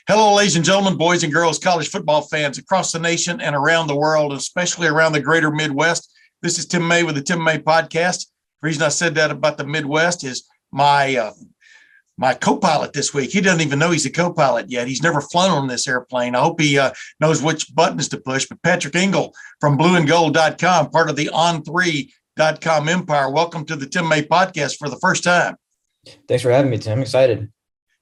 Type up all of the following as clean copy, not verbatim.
Hello, ladies and gentlemen, boys and girls, college football fans across the nation and around the world, especially around the greater Midwest. This is Tim May with the Tim May Podcast. The reason I said that about the Midwest is my co-pilot this week. He doesn't even know he's a co-pilot yet. He's never flown on this airplane. I hope he knows which buttons to push. But Patrick Engel from blueandgold.com, part of the on3.com empire. Welcome to the Tim May Podcast for the first time. Thanks for having me, Tim. I'm excited.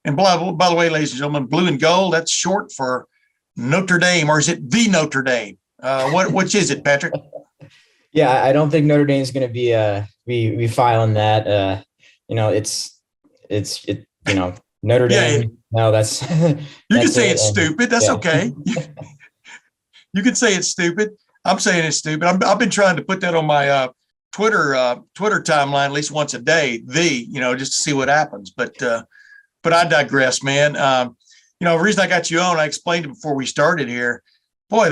And by the way, ladies and gentlemen, blue and gold, that's short for Notre Dame, or is it the Notre Dame? Which is it, Patrick? Yeah, I don't think Notre Dame is going to be filing that. Notre Dame. Yeah. No, that's you can say it's stupid. That's okay. You can say it's stupid. I'm saying it's stupid. I've been trying to put that on my Twitter timeline at least once a day. Just to see what happens. But I digress, man. The reason I got you on, I explained it before we started here. Boy,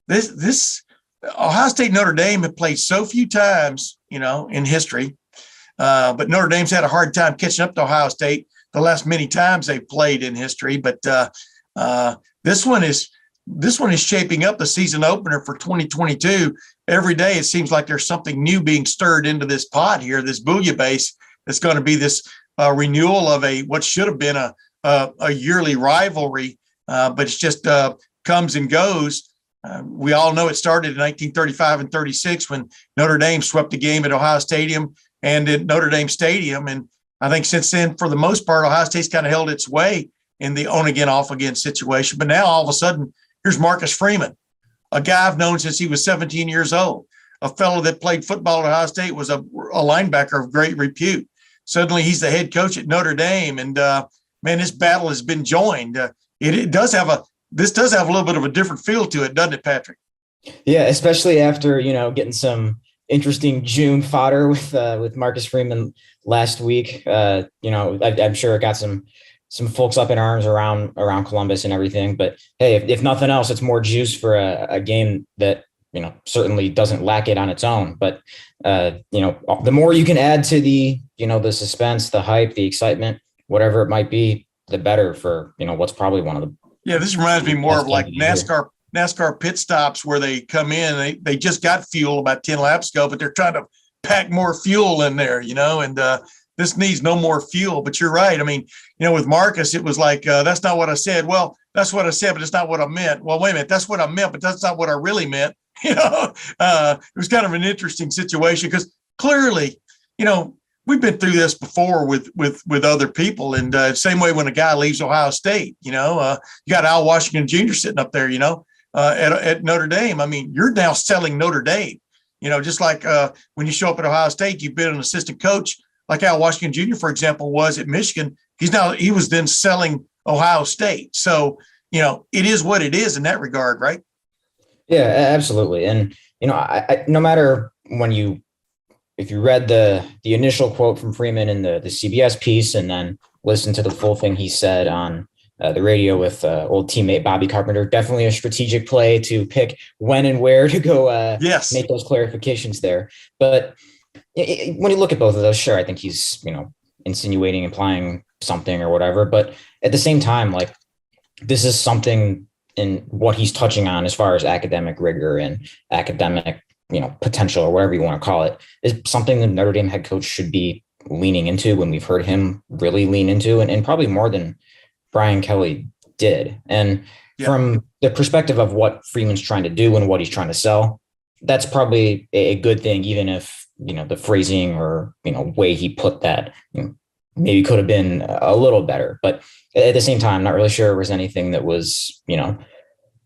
this Ohio State Notre Dame have played so few times, in history. But Notre Dame's had a hard time catching up to Ohio State the last many times they've played in history. But this one is shaping up the season opener for 2022. Every day it seems like there's something new being stirred into this pot here, this bouillabaisse that's going to be this renewal of what should have been a yearly rivalry, but it's just comes and goes. We all know it started in 1935 and 36 when Notre Dame swept the game at Ohio Stadium and at Notre Dame Stadium. And I think since then, for the most part, Ohio State's kind of held its way in the on-again, off-again situation. But now all of a sudden, here's Marcus Freeman, a guy I've known since he was 17 years old, a fellow that played football at Ohio State, was a linebacker of great repute. Suddenly he's the head coach at Notre Dame. And man, this battle has been joined. This does have a little bit of a different feel to it, doesn't it, Patrick? Yeah, especially after, getting some interesting June fodder with Marcus Freeman last week. I'm sure it got some folks up in arms around Columbus and everything. But hey, if nothing else, it's more juice for a game that, certainly doesn't lack it on its own. But, the more you can add to the suspense, the hype, the excitement, whatever it might be, the better for, what's probably one of the. Yeah, this reminds me more of like NASCAR pit stops where they come in, they just got fuel about 10 laps ago, but they're trying to pack more fuel in there, and this needs no more fuel. But you're right. I mean, with Marcus, it was like, that's not what I said. Well, that's what I said, but it's not what I meant. Well, wait a minute, that's what I meant, but that's not what I really meant. It was kind of an interesting situation because clearly, we've been through this before with other people. And same way when a guy leaves Ohio State, you got Al Washington Jr. sitting up there, at Notre Dame. I mean, you're now selling Notre Dame, just like when you show up at Ohio State, you've been an assistant coach like Al Washington Jr., for example, was at Michigan. He was then selling Ohio State. So, it is what it is in that regard, right? Yeah, absolutely. And, I no matter if you read the initial quote from Freeman in the CBS piece and then listened to the full thing he said on the radio with old teammate Bobby Carpenter, definitely a strategic play to pick when and where to go make those clarifications there. But when you look at both of those, sure, I think he's, insinuating, implying something or whatever. But at the same time, like, this is something in what he's touching on as far as academic rigor and academic, potential or whatever you want to call it, is something the Notre Dame head coach should be leaning into when we've heard him really lean into and probably more than Brian Kelly did. And from the perspective of what Freeman's trying to do and what he's trying to sell, that's probably a good thing, even if, the phrasing or, way he put that, maybe could have been a little better. But at the same time, I'm not really sure there was anything that was,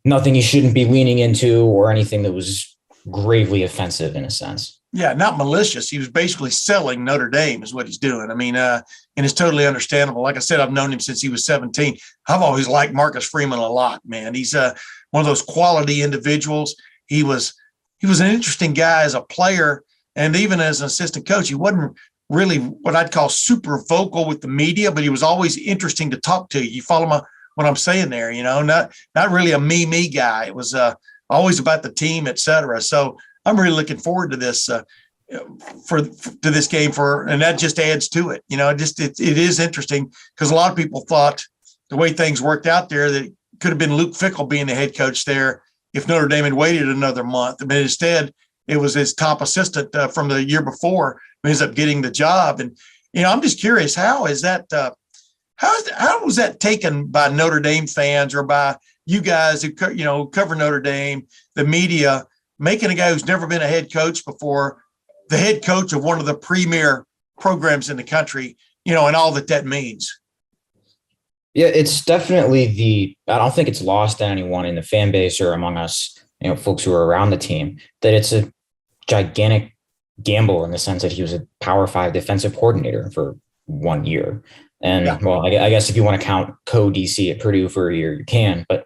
nothing you shouldn't be leaning into or anything that was gravely offensive in a sense. Yeah, not malicious. He was basically selling Notre Dame is what he's doing. I mean, and it's totally understandable. Like I said, I've known him since he was 17. I've always liked Marcus Freeman a lot, man. He's one of those quality individuals. He was an interesting guy as a player and even as an assistant coach. He wasn't really what I'd call super vocal with the media, but he was always interesting to talk to. You follow what I'm saying there? Not really a me guy. It was always about the team, et cetera. So I'm really looking forward to this to this game and that just adds to it. It is interesting because a lot of people thought the way things worked out there, that it could have been Luke Fickell being the head coach there if Notre Dame had waited another month. But instead, it was his top assistant from the year before who ends up getting the job. And, I'm just curious, how is that how was that taken by Notre Dame fans or by you guys who, cover Notre Dame, the media, making a guy who's never been a head coach before the head coach of one of the premier programs in the country, and all that means? Yeah, it's definitely I don't think it's lost on anyone in the fan base or among us, folks who are around the team, that it's a gigantic gamble in the sense that he was a Power 5 defensive coordinator for 1 year. And well, I guess if you want to count co-DC at Purdue for a year, you can, but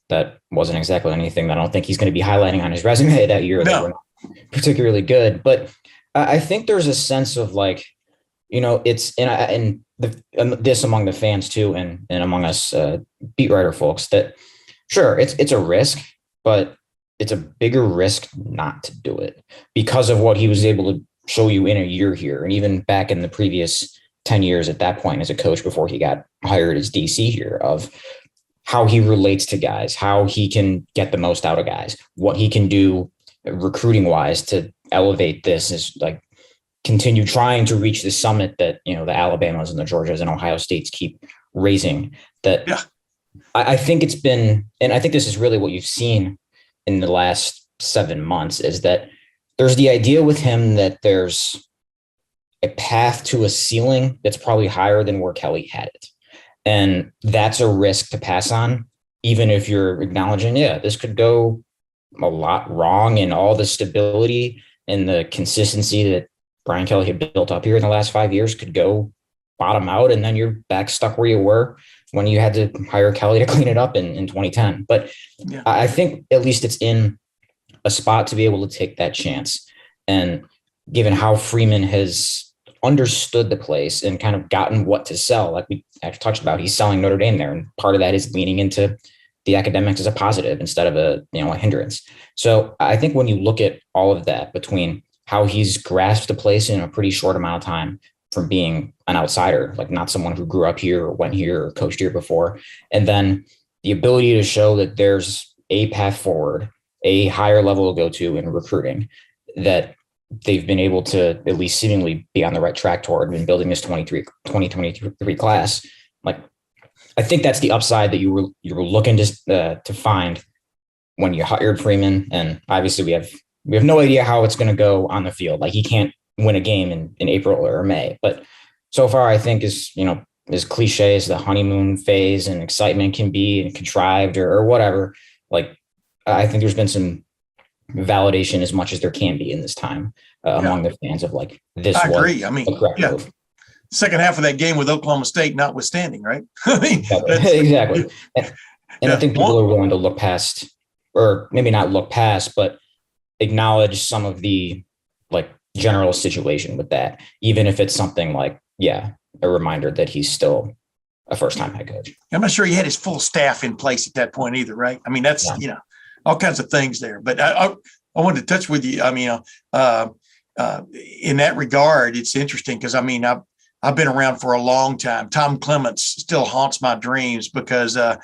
that wasn't exactly anything that I don't think he's going to be highlighting on his resume that year. That were not particularly good. But I think there's a sense of it's this among the fans too, and among us beat writer folks, that sure, it's a risk, but it's a bigger risk not to do it because of what he was able to show you in a year here. And even back in the previous 10 years at that point as a coach before he got hired as DC here, of how he relates to guys, how he can get the most out of guys, what he can do recruiting wise to elevate this, is continue trying to reach the summit that, the Alabamas and the Georgias and Ohio States keep raising. That I think it's been, and I think this is really what you've seen in the last 7 months, is that there's the idea with him that there's a path to a ceiling that's probably higher than where Kelly had it. And that's a risk to pass on, even if you're acknowledging, this could go a lot wrong, and all the stability and the consistency that Brian Kelly had built up here in the last 5 years could go bottom out. And then you're back stuck where you were when you had to hire Kelly to clean it up in 2010. But I think at least it's in a spot to be able to take that chance. And given how Freeman has understood the place and kind of gotten what to sell, like we actually touched about, he's selling Notre Dame there. And part of that is leaning into the academics as a positive instead of a hindrance. So I think when you look at all of that, between how he's grasped the place in a pretty short amount of time from being an outsider, like not someone who grew up here or went here or coached here before, and then the ability to show that there's a path forward, a higher level to go to in recruiting, that they've been able to at least seemingly be on the right track toward in building this 2023 class. I think that's the upside that you were looking to find when you hired Freeman. And obviously we have no idea how it's going to go on the field. He can't win a game in April or May, but so far I think as cliche as the honeymoon phase and excitement can be, and contrived or whatever, I think there's been some validation as much as there can be in this time among the fans of this. I agree. Move. Second half of that game with Oklahoma State notwithstanding, right? Exactly. And I think people are willing to look past, or maybe not look past, but acknowledge some of the general situation with that, even if it's something a reminder that he's still a first-time head coach. I'm not sure he had his full staff in place at that point either, right? That's all kinds of things there. But I wanted to touch with you. In that regard, it's interesting because I've been around for a long time. Tom Clements still haunts my dreams because I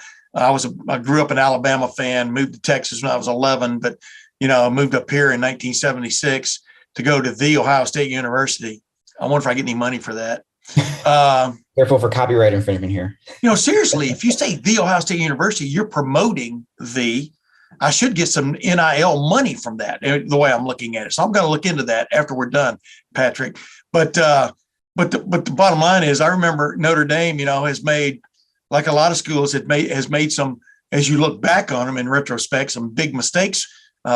grew up an Alabama fan, moved to Texas when I was 11, but moved up here in 1976 to go to the Ohio State University. I wonder if I get any money for that. Careful for copyright infringement here. Seriously, if you say the Ohio State University, you're promoting I should get some NIL money from that, the way I'm looking at it. So I'm going to look into that after we're done, Patrick. But the bottom line is, I remember Notre Dame, has made, like a lot of schools, has made some, as you look back on them in retrospect, some big mistakes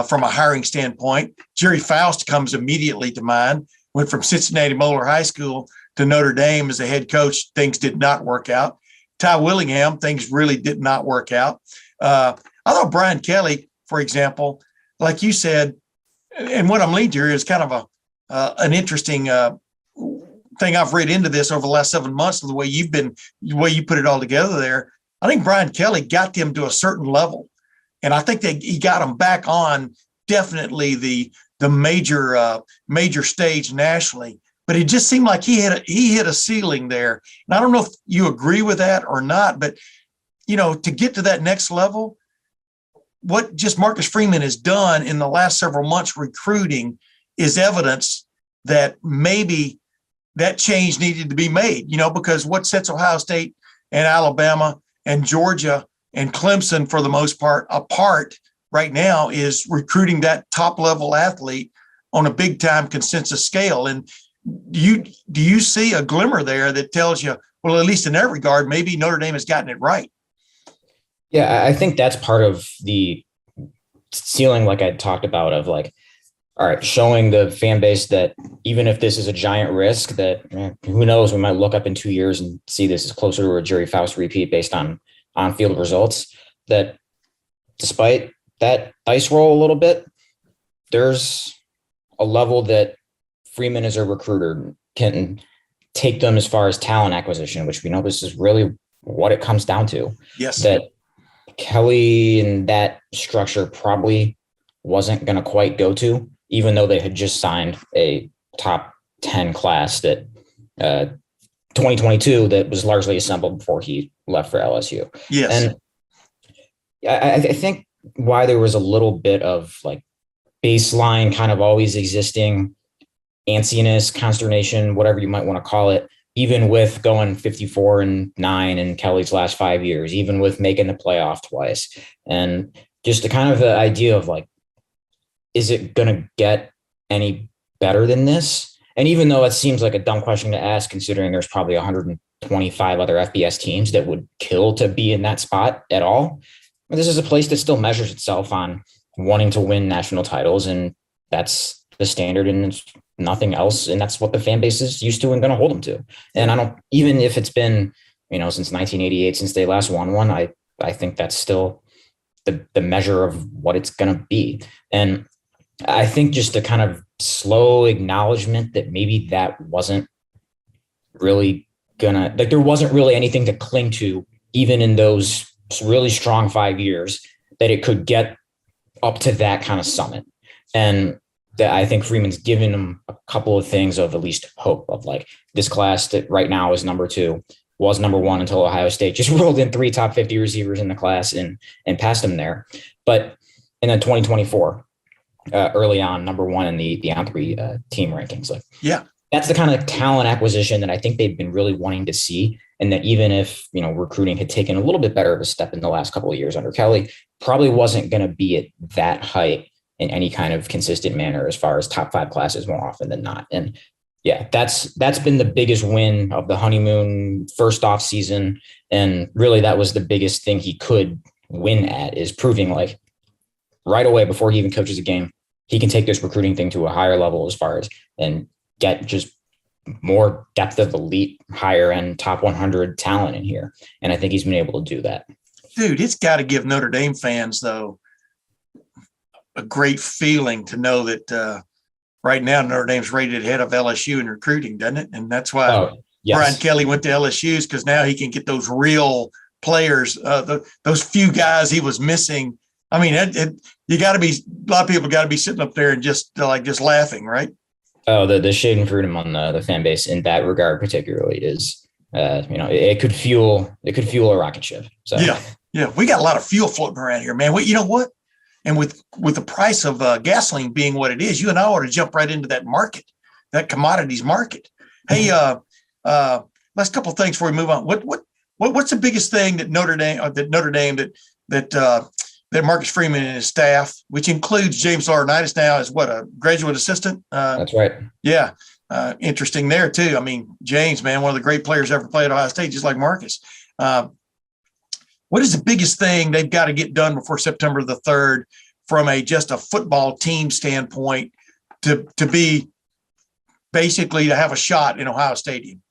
from a hiring standpoint. Jerry Faust comes immediately to mind. Went from Cincinnati Moeller High School to Notre Dame as a head coach. Things did not work out. Ty Willingham, things really did not work out. I thought Brian Kelly, for example, like you said, and what I'm leading to here is kind of an interesting thing I've read into this over the last 7 months, and the way you put it all together there. I think Brian Kelly got them to a certain level, and I think he got them back on definitely the major stage nationally. But it just seemed like he hit a ceiling there. And I don't know if you agree with that or not, but to get to that next level, what just Marcus Freeman has done in the last several months recruiting is evidence that maybe that change needed to be made, because what sets Ohio State and Alabama and Georgia and Clemson, for the most part, apart right now is recruiting that top level athlete on a big time consensus scale. And do you see a glimmer there that tells you, well, at least in that regard, maybe Notre Dame has gotten it right? Yeah, I think that's part of the ceiling, like I talked about, of like, all right, showing the fan base that even if this is a giant risk, that who knows, we might look up in 2 years and see this is closer to a Jerry Faust repeat based on on-field results, that despite that dice roll a little bit, there's a level that Freeman as a recruiter can take them as far as talent acquisition, which we know this is really what it comes down to. Yes. That Kelly and that structure probably wasn't going to quite go to, even though they had just signed a top 10 class that 2022 that was largely assembled before he left for LSU. Yes. And I think why there was a little bit of like baseline kind of always existing antsiness, consternation, whatever you might want to call it, even with going 54-9 in Kelly's last 5 years, even with making the playoff twice. And just the kind of the idea of like, is it going to get any better than this? And even though it seems like a dumb question to ask, considering there's probably 125 other FBS teams that would kill to be in that spot at all, this is a place that still measures itself on wanting to win national titles. And that's the standard and nothing else. And that's what the fan base is used to and going to hold them to. And I don't, even if it's been, since 1988, since they last won one, I think that's still the measure of what it's going to be. And I think just the kind of slow acknowledgement that maybe that wasn't really gonna, like, there wasn't really anything to cling to, even in those really strong 5 years, that it could get up to that kind of summit. And that I think Freeman's given them a couple of things of at least hope of like this class that right now is number 2 was number 1 until Ohio State just rolled in 3 top 50 receivers in the class and passed them there. But in then 2024, early on, number 1 in the on-3 team rankings. Like, yeah, that's the kind of talent acquisition that I think they've been really wanting to see. And that even if, recruiting had taken a little bit better of a step in the last couple of years under Kelly, probably wasn't going to be at that height in any kind of consistent manner as far as top 5 classes more often than not. And yeah, that's been the biggest win of the honeymoon first off season. And really that was the biggest thing he could win at, is proving like right away before he even coaches a game, he can take this recruiting thing to a higher level as far as and get just more depth of elite, higher end, top 100 talent in here. And I think he's been able to do that. Dude, it's got to give Notre Dame fans, though, a great feeling to know that right now Notre Dame's rated ahead of LSU in recruiting, doesn't it? And that's why yes. Brian Kelly went to LSU's, because now he can get those real players, those few guys he was missing. I mean, you got to be, a lot of people got to be sitting up there and just laughing, right? Oh, the shade and freedom on the fan base in that regard, particularly, is, it could fuel a rocket ship. So yeah, we got a lot of fuel floating around here, man. You know what? And with the price of gasoline being what it is, you and I ought to jump right into that market, that commodities market. Hey, last couple of things before we move on. What's the biggest thing that Notre Dame that Marcus Freeman and his staff, which includes James Laurinaitis now as a graduate assistant? That's right. Yeah. Interesting there too. I mean, James, man, one of the great players ever played at Ohio State, just like Marcus. What is the biggest thing they've got to get done before September the 3rd from just a football team standpoint to be basically to have a shot in Ohio Stadium?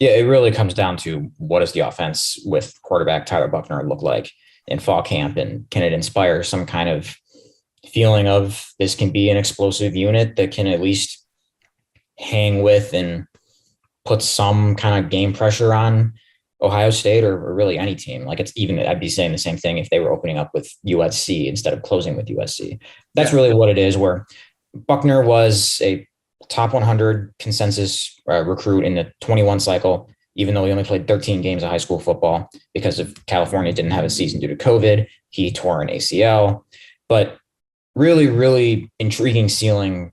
Yeah, it really comes down to what does the offense with quarterback Tyler Buckner look like in fall camp, and can it inspire some kind of feeling of this can be an explosive unit that can at least hang with and put some kind of game pressure on Ohio State or really any team. Like, it's even, I'd be saying the same thing if they were opening up with USC instead of closing with USC. That's really what it is, where Buckner was a top 100 consensus recruit in the 21 cycle. even though he only played 13 games of high school football because of California didn't have a season due to COVID. He tore an ACL, but really, really intriguing ceiling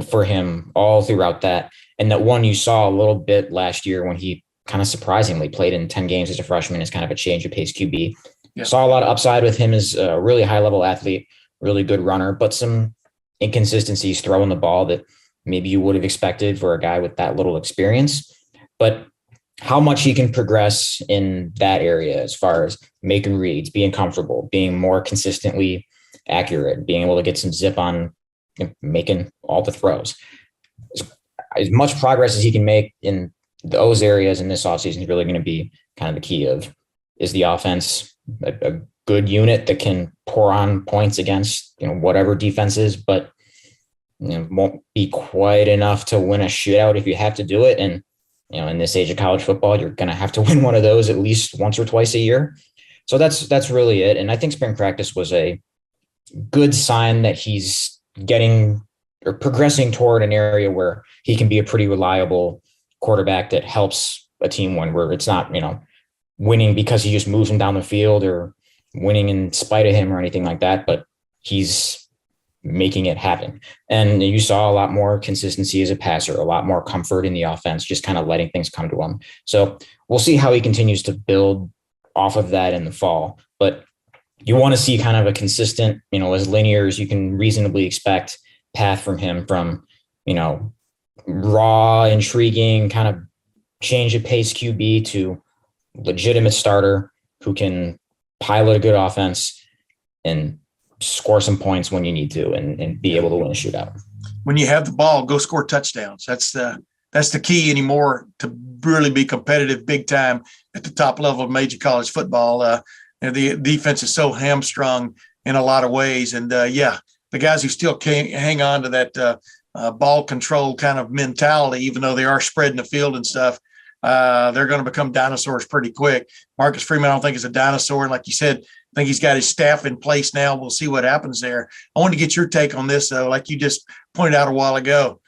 for him all throughout that. And that one you saw a little bit last year when he kind of surprisingly played in 10 games as a freshman as kind of a change of pace QB. Yeah. Saw a lot of upside with him as a really high level athlete, really good runner, but some inconsistencies throwing the ball that maybe you would have expected for a guy with that little experience. But how much he can progress in that area as far as making reads, being comfortable, being more consistently accurate, being able to get some zip on making all the throws. As much progress as he can make in those areas in this offseason is really going to be kind of the key of, is the offense a good unit that can pour on points against, whatever defenses, but won't be quite enough to win a shootout if you have to do it. And, in this age of college football, you're going to have to win one of those at least once or twice a year. So that's really it. And I think spring practice was a good sign that he's getting or progressing toward an area where he can be a pretty reliable quarterback that helps a team win, where it's not, winning because he just moves him down the field or winning in spite of him or anything like that, but he's making it happen. And you saw a lot more consistency as a passer, a lot more comfort in the offense, just kind of letting things come to him. So we'll see how he continues to build off of that in the fall, but you want to see kind of a consistent, as linear as you can reasonably expect path from him from, raw, intriguing kind of change of pace QB to legitimate starter who can pilot a good offense and score some points when you need to and be able to win a shootout. When you have the ball, go score touchdowns. That's the key anymore to really be competitive big time at the top level of major college football. The defense is so hamstrung in a lot of ways. And the guys who still can't hang on to that ball control kind of mentality, even though they are spreading the field and stuff, they're going to become dinosaurs pretty quick. Marcus Freeman, I don't think, is a dinosaur. And like you said, I think he's got his staff in place now. We'll see what happens there. I want to get your take on this, though, like you just pointed out a while ago.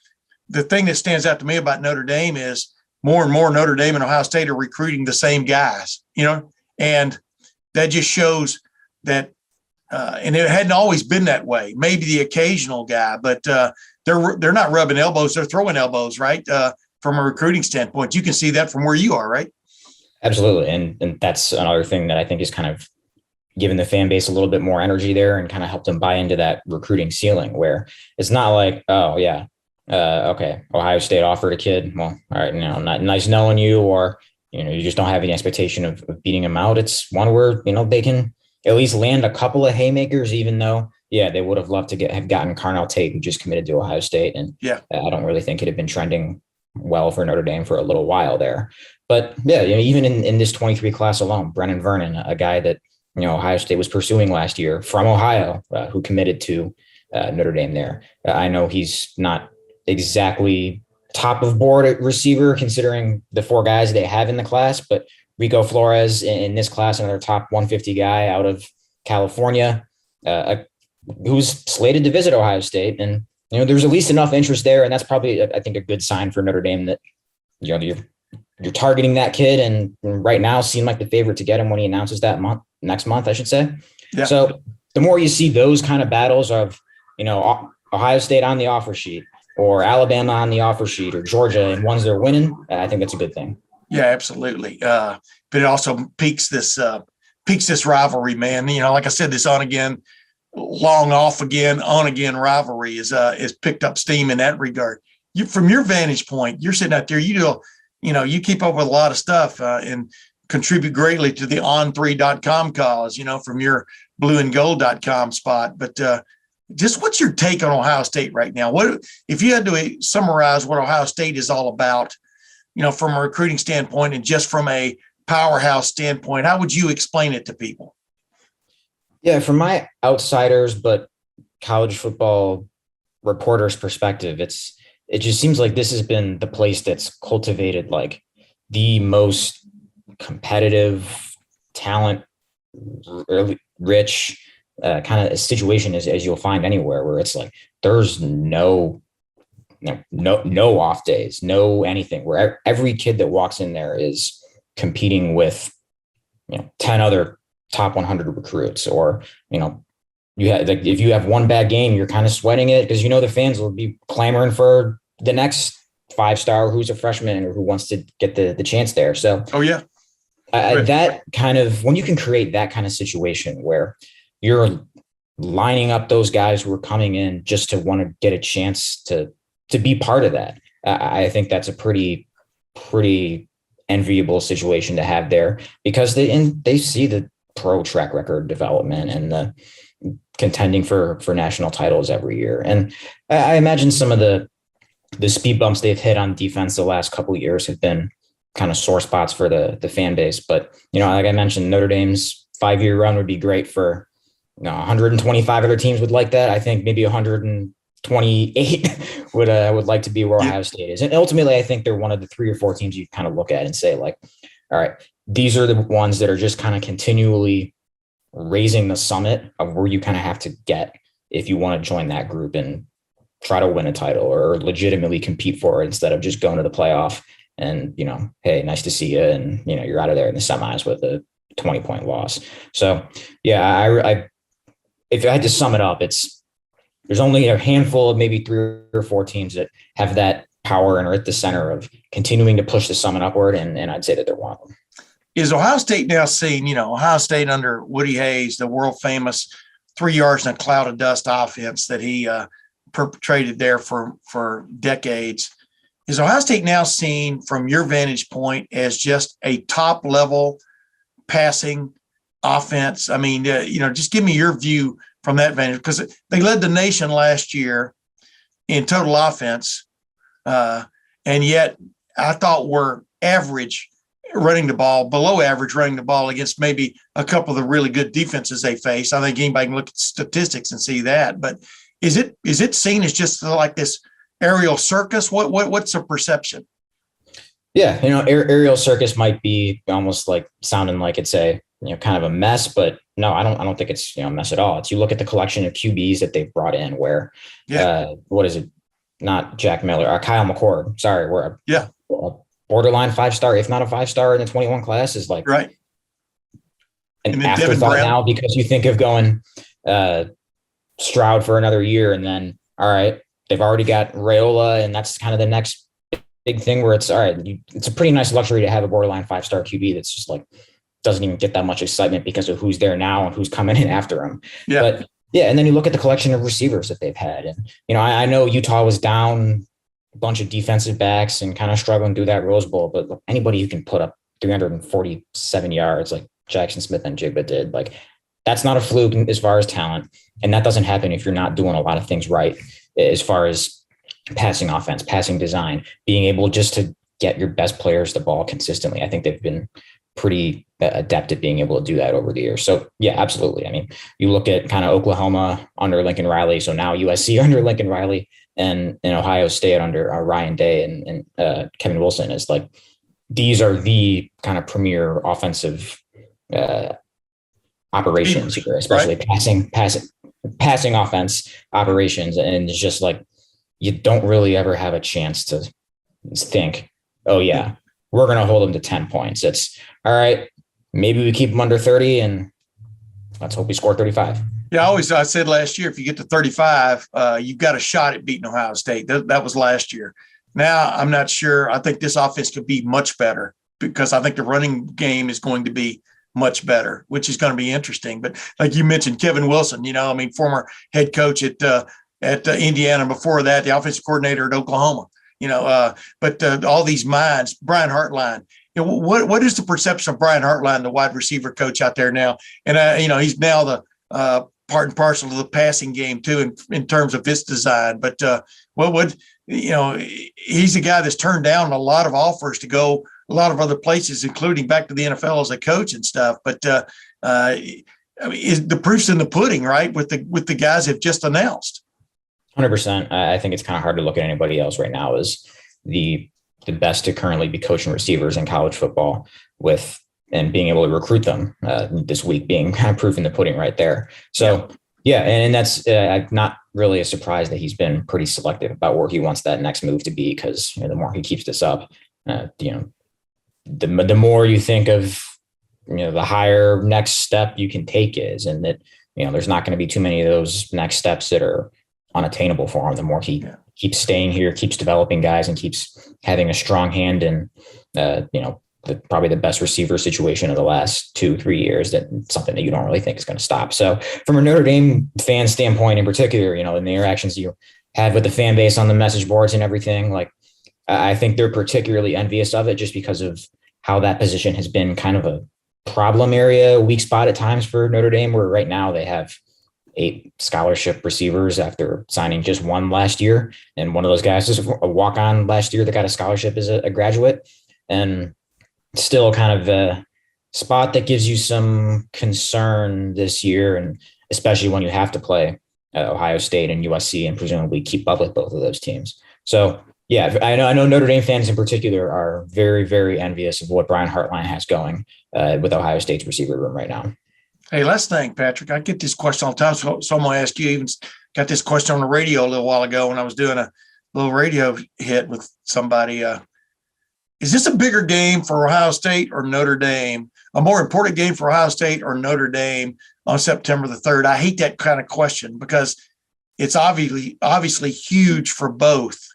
The thing that stands out to me about Notre Dame is more and more Notre Dame and Ohio State are recruiting the same guys, and that just shows that, and it hadn't always been that way. Maybe the occasional guy, but they're not rubbing elbows; they're throwing elbows, right? From a recruiting standpoint, you can see that from where you are, right? Absolutely, and that's another thing that I think is kind of given the fan base a little bit more energy there and kind of helped them buy into that recruiting ceiling, where it's not like, oh yeah, okay, Ohio State offered a kid. Well, all right, not nice knowing you, or you just don't have any expectation of beating them out. It's one where they can at least land a couple of haymakers, even though they would have loved to have gotten Carnell Tate, who just committed to Ohio State, and I don't really think it had been trending well for Notre Dame for a little while there. But even in this 23 class alone, Brennan Vernon, a guy that Ohio State was pursuing last year from Ohio, who committed to Notre Dame there. I know he's not exactly top of board at receiver considering the four guys they have in the class, but Rico Flores in this class, another top 150 guy out of California, who's slated to visit Ohio State. And there's at least enough interest there, and that's probably, I think, a good sign for Notre Dame that you're targeting that kid, and right now seem like the favorite to get him when he announces that next month, I should say. Yeah. So the more you see those kind of battles of Ohio State on the offer sheet or Alabama on the offer sheet or Georgia and ones they're winning, I think that's a good thing. Yeah, absolutely. But it also piques this rivalry, man. Like I said, this on again, long off again, on again rivalry is picked up steam in that regard. From your vantage point, you're sitting out there, you keep up with a lot of stuff and contribute greatly to the on3.com cause, from your blueandgold.com spot. But just what's your take on Ohio State right now? What if you had to summarize what Ohio State is all about, from a recruiting standpoint and just from a powerhouse standpoint, how would you explain it to people? Yeah, from my outsiders, but college football reporter's perspective, it just seems like this has been the place that's cultivated like the most competitive, talent rich kind of situation as you'll find anywhere, where it's like there's no off days, no anything, where every kid that walks in there is competing with 10 other top 100 recruits, or if you have one bad game, you're kind of sweating it because the fans will be clamoring for the next 5-star who's a freshman or who wants to get the chance there. So that kind of, when you can create that kind of situation where you're lining up those guys who are coming in just to want to get a chance to be part of that, I think that's a pretty enviable situation to have there, because they see the pro track record development and the contending for national titles every year. And I imagine some of the speed bumps they've hit on defense the last couple of years have been kind of sore spots for the fan base. But, like I mentioned, Notre Dame's 5-year run would be great for 125 other teams would like that. I think maybe 128 would like to be where Ohio State is. And ultimately, I think they're one of the 3 or 4 teams you kind of look at and say, like, all right, these are the ones that are just kind of continually raising the summit of where you kind of have to get if you want to join that group and try to win a title or legitimately compete for it, instead of just going to the playoff and, hey, nice to see you. And, you're out of there in the semis with a 20-point loss. So, yeah, if I had to sum it up, there's only a handful of maybe 3 or 4 teams that have that power and are at the center of continuing to push the summit upward. And I'd say that they're one of them. Is Ohio State now seeing, Ohio State under Woody Hayes, the world famous 3 yards in a cloud of dust offense that he perpetrated there for decades? Is Ohio State now seen from your vantage point as just a top level passing offense? I mean, just give me your view from that vantage, because they led the nation last year in total offense. And yet I thought we're average running the ball, below average running the ball against maybe a couple of the really good defenses they face. I think anybody can look at statistics and see that. But is it seen as just like this aerial circus? What's the perception? Yeah, aerial circus might be almost like sounding like it's a kind of a mess, but no, I don't think it's a mess at all. It's, you look at the collection of QBs that they've brought in, where what is it? Not Jack Miller, Kyle McCord. Sorry, we're a borderline 5-star, if not a 5-star in the 21 class, is like right. An afterthought now, because you think of going Stroud for another year, and then all right, they've already got Raiola, and that's kind of the next big thing where it's all right. It's a pretty nice luxury to have a borderline 5-star QB that's just like doesn't even get that much excitement because of who's there now and who's coming in after him. Yeah. But and then you look at the collection of receivers that they've had, and I know Utah was down a bunch of defensive backs and kind of struggling through that Rose Bowl, but look, anybody who can put up 347 yards like Jackson Smith and Jigba did, like, that's not a fluke as far as talent. And that doesn't happen if you're not doing a lot of things right as far as passing offense, passing design, being able just to get your best players the ball consistently. I think they've been pretty adept at being able to do that over the years. So yeah, absolutely. I mean, you look at kind of Oklahoma under Lincoln Riley, so now USC under Lincoln Riley, and Ohio State under Ryan Day and Kevin Wilson, is like, these are the kind of premier offensive operations here, especially right? passing offense operations. And it's just like, you don't really ever have a chance to think, oh yeah, we're going to hold them to 10 points. It's all right. Maybe we keep them under 30 and let's hope we score 35. Yeah. I said last year, if you get to 35, you've got a shot at beating Ohio State. That was last year. Now I'm not sure. I think this offense could be much better, because I think the running game is going to be much better, which is going to be interesting. But like you mentioned, Kevin Wilson, former head coach at Indiana, before that, the offensive coordinator at Oklahoma, but all these minds, Brian Hartline, what is the perception of Brian Hartline, the wide receiver coach out there now? And, he's now the part and parcel of the passing game too, in terms of his design. But he's a guy that's turned down a lot of offers to go a lot of other places, including back to the NFL as a coach and stuff. But is the proof's in the pudding, right? With the guys have just announced. 100%. I think it's kind of hard to look at anybody else right now as the best to currently be coaching receivers in college football and being able to recruit them this week being kind of proof in the pudding right there. So and that's not really a surprise that he's been pretty selective about where he wants that next move to be, because the more he keeps this up, the more you think of, the higher next step you can take is, and that, there's not going to be too many of those next steps that are unattainable for him. The more he keeps staying here, keeps developing guys, and keeps having a strong hand in, probably the best receiver situation of the last 2-3 years, that's something that you don't really think is going to stop. So from a Notre Dame fan standpoint in particular, in the interactions you had with the fan base on the message boards and everything, like, I think they're particularly envious of it just because of how that position has been kind of a problem area, weak spot at times for Notre Dame, where right now they have 8 scholarship receivers after signing just one last year. And one of those guys is a walk-on last year that got a scholarship as a graduate, and still kind of a spot that gives you some concern this year. And especially when you have to play Ohio State and USC and presumably keep up with both of those teams. So yeah, I know Notre Dame fans in particular are very, very envious of what Brian Hartline has going with Ohio State's receiver room right now. Hey, let's think, Patrick. I get this question all the time, so I'm going to ask you. Even got this question on the radio a little while ago when I was doing a little radio hit with somebody. Is this a bigger game for Ohio State or Notre Dame? A more important game for Ohio State or Notre Dame on September the 3rd? I hate that kind of question because it's obviously huge for both.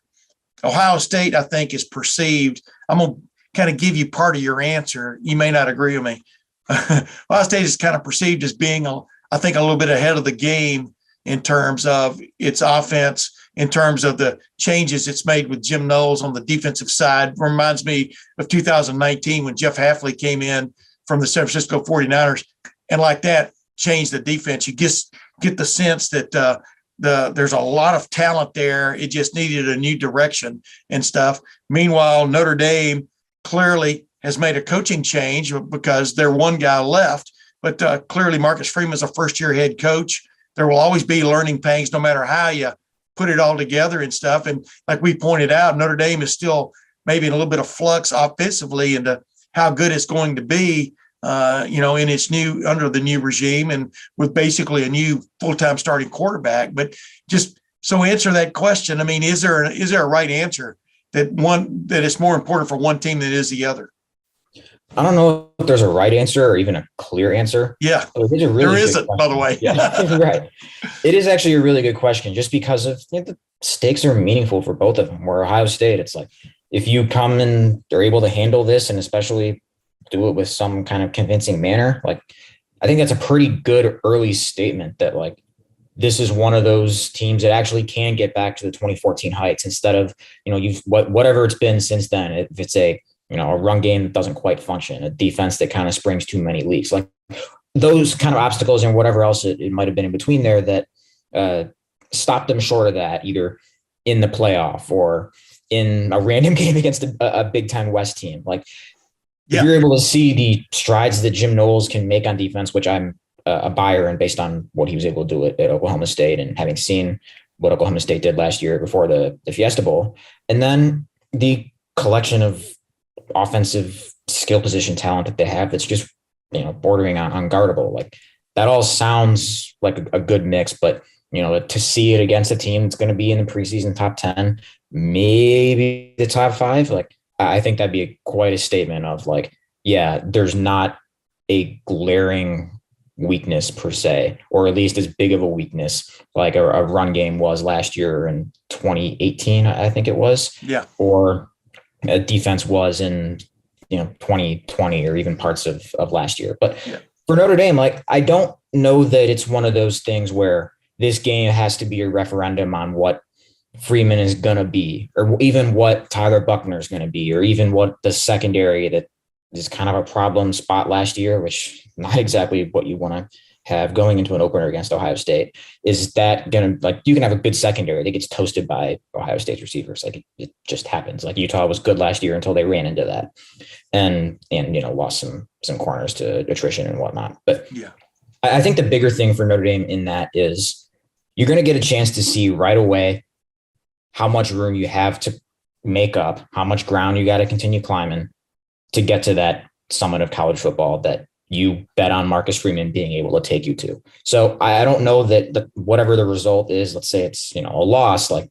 Ohio State, I think, is perceived. I'm going to kind of give you part of your answer. You may not agree with me. Ohio State is kind of perceived as being, I think, a little bit ahead of the game in terms of its offense, in terms of the changes it's made with Jim Knowles on the defensive side. Reminds me of 2019 when Jeff Hafley came in from the San Francisco 49ers and like that changed the defense. You just get the sense that there's a lot of talent there. It just needed a new direction and stuff. Meanwhile, Notre Dame clearly has made a coaching change because their one guy left, but clearly Marcus Freeman's a first-year head coach. There will always be learning pains no matter how you put it all together and stuff. And like we pointed out, Notre Dame is still maybe in a little bit of flux offensively into how good it's going to be, in its under the new regime and with basically a new full-time starting quarterback. But just so answer that question. I mean, is there a right answer that it's more important for one team than it is the other? I don't know if there's a right answer or even a clear answer. Yeah, there isn't, by the way. Yeah, right. It is actually a really good question just because of the stakes are meaningful for both of them. Where Ohio State, it's like if you come and they're able to handle this and especially do it with some kind of convincing manner, like I think that's a pretty good early statement that like this is one of those teams that actually can get back to the 2014 heights instead of, whatever it's been since then. If it's a run game that doesn't quite function, a defense that kind of springs too many leaks, like those kind of obstacles and whatever else it might have been in between there that stopped them short of that, either in the playoff or in a random game against a Big Ten West team. Like if you're able to see the strides that Jim Knowles can make on defense, which I'm a buyer and based on what he was able to do at Oklahoma State and having seen what Oklahoma State did last year before the Fiesta Bowl, and then the collection of offensive skill position talent that they have that's just bordering on unguardable. Like that all sounds like a good mix, but to see it against a team that's going to be in the preseason top 10, maybe the top 5, like I think that'd be quite a statement of like, yeah, there's not a glaring weakness per se, or at least as big of a weakness like a run game was last year in 2018, I think it was. Yeah. Or a defense was in 2020 or even parts of last year. But for Notre Dame, like I don't know that it's one of those things where this game has to be a referendum on what Freeman is going to be, or even what Tyler Buckner is going to be, or even what the secondary that is kind of a problem spot last year, which not exactly what you want to have going into an opener against Ohio State. Is that going to, like, you can have a good secondary that gets toasted by Ohio State's receivers. Like it just happens. Like Utah was good last year until they ran into that and lost some corners to attrition and whatnot. But yeah, I think the bigger thing for Notre Dame in that is you're going to get a chance to see right away how much room you have to make up, how much ground you got to continue climbing to get to that summit of college football that you bet on Marcus Freeman being able to take you to. So I don't know that whatever the result is, let's say it's, a loss, like,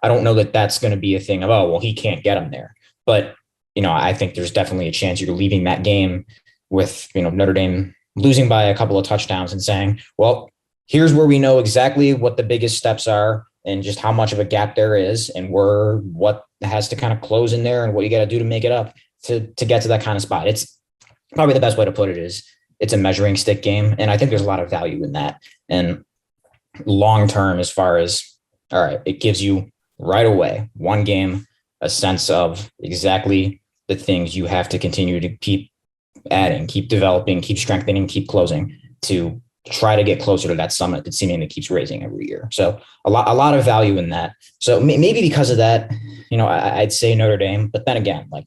I don't know that that's going to be a thing of, oh, well, he can't get him there. But I think there's definitely a chance you're leaving that game with, Notre Dame losing by a couple of touchdowns and saying, well, here's where we know exactly what the biggest steps are and just how much of a gap there is and what has to kind of close in there and what you got to do to make it up to get to that kind of spot. It's probably the best way to put it is it's a measuring stick game. And I think there's a lot of value in that. And long term, as far as, all right, it gives you right away, one game, a sense of exactly the things you have to continue to keep adding, keep developing, keep strengthening, keep closing to try to get closer to that summit that seemingly keeps raising every year. So a lot of value in that. So maybe because of that, I'd say Notre Dame, but then again, like,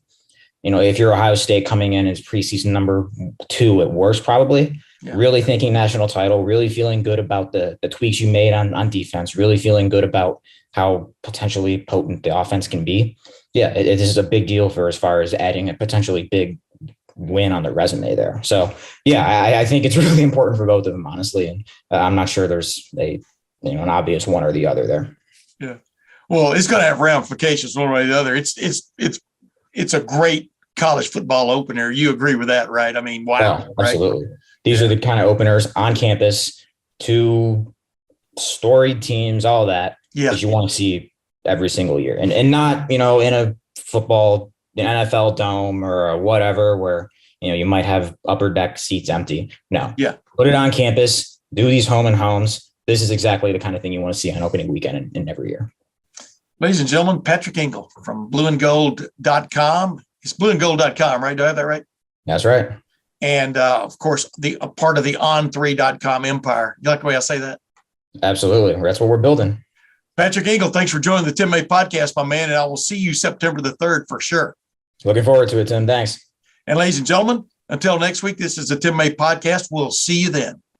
if you're Ohio State coming in as preseason number 2 at worst, probably really thinking national title, really feeling good about the tweaks you made on defense, really feeling good about how potentially potent the offense can be. Yeah, this is a big deal for as far as adding a potentially big win on the resume there. So I think it's really important for both of them, honestly. And I'm not sure there's an obvious one or the other there. Yeah. Well, it's going to have ramifications one way or the other. It's a great college football opener. You agree with that, right? I mean, wow. Oh, absolutely. Right? These are the kind of openers on campus to storied teams, all that that you want to see every single year. And not, in a football, the NFL dome or whatever, where, you might have upper deck seats empty. No. Yeah. Put it on campus, do these home and homes. This is exactly the kind of thing you want to see on opening weekend in every year. Ladies and gentlemen, Patrick Engel from blueandgold.com. It's blueandgold.com, right? Do I have that right? That's right. And of course, a part of the on3.com empire. You like the way I say that? Absolutely. That's what we're building. Patrick Engel, thanks for joining the Tim May podcast, my man. And I will see you September the 3rd for sure. Looking forward to it, Tim. Thanks. And ladies and gentlemen, until next week, this is the Tim May podcast. We'll see you then.